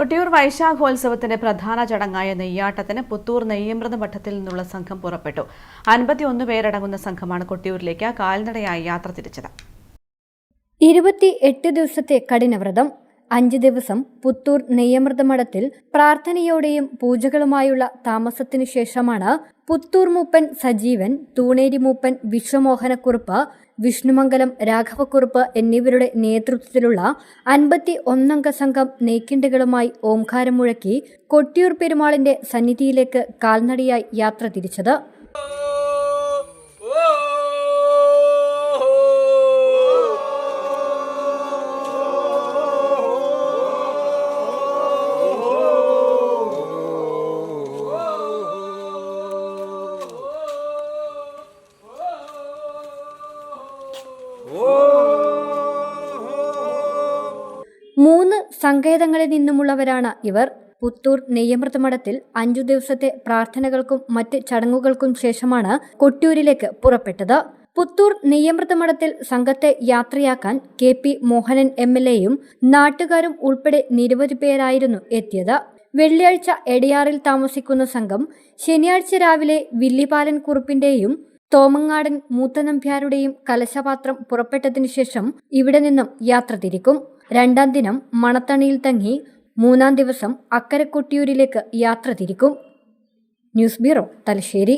കൊട്ടിയൂർ വൈശാഖോത്സവത്തിന്റെ പ്രധാന ചടങ്ങായ നെയ്യാട്ടത്തിന് പുത്തൂർ നെയ്യമൃത മഠത്തിൽ നിന്നുള്ള സംഘം പുറപ്പെട്ടു. 51 പേരടങ്ങുന്ന സംഘമാണ് കൊട്ടിയൂരിലേക്ക് കാൽനടയായി യാത്ര തിരിച്ചത്. 28 ദിവസത്തെ കഠിനവ്രതം, 5 ദിവസം പുത്തൂർ നെയ്യമൃത മഠത്തിൽ പ്രാർത്ഥനയോടെയും പൂജകളുമായുള്ള താമസത്തിനു ശേഷമാണ് പുത്തൂർ മൂപ്പൻ സജീവൻ, തൂണേരി മൂപ്പൻ വിശ്വമോഹനക്കുറുപ്പ്, വിഷ്ണുമംഗലം രാഘവക്കുറുപ്പ് എന്നിവരുടെ നേതൃത്വത്തിലുള്ള 51 അംഗ സംഘം നെയ്ക്കിണ്ടുകളുമായി ഓംകാരം മുഴക്കി കൊട്ടിയൂർ പെരുമാളിന്റെ സന്നിധിയിലേക്ക് കാൽനടയായി യാത്ര തിരിച്ചത്. മൂന്ന് സങ്കേതങ്ങളിൽ നിന്നുമുള്ളവരാണ് ഇവർ. പുത്തൂർ നെയ്യമൃത മഠത്തിൽ 5 ദിവസത്തെ പ്രാർത്ഥനകൾക്കും മറ്റ് ചടങ്ങുകൾക്കും ശേഷമാണ് കൊട്ടിയൂരിലേക്ക് പുറപ്പെട്ടത്. പുത്തൂർ നെയ്യമൃത മഠത്തിൽ സംഘത്തെ യാത്രയാക്കാൻ KP മോഹനൻ MLAയും നാട്ടുകാരും ഉൾപ്പെടെ നിരവധി പേരായിരുന്നു എത്തിയത്. വെള്ളിയാഴ്ച എടയാറിൽ താമസിക്കുന്ന സംഘം ശനിയാഴ്ച രാവിലെ വില്ലിപാലൻ കുറുപ്പിന്റെയും തോമങ്ങാടൻ മൂത്തനമ്പ്യാരുടെയും കലശപാത്രം പുറപ്പെട്ടതിനു ശേഷം ഇവിടെ നിന്നും യാത്ര തിരിക്കും. 2-ാം ദിനം മണത്തണിയിൽ തങ്ങി 3-ാം ദിവസം അക്കരെ കൊട്ടിയൂരിലേക്ക് യാത്ര തിരിക്കും. News bureau, Thalassery.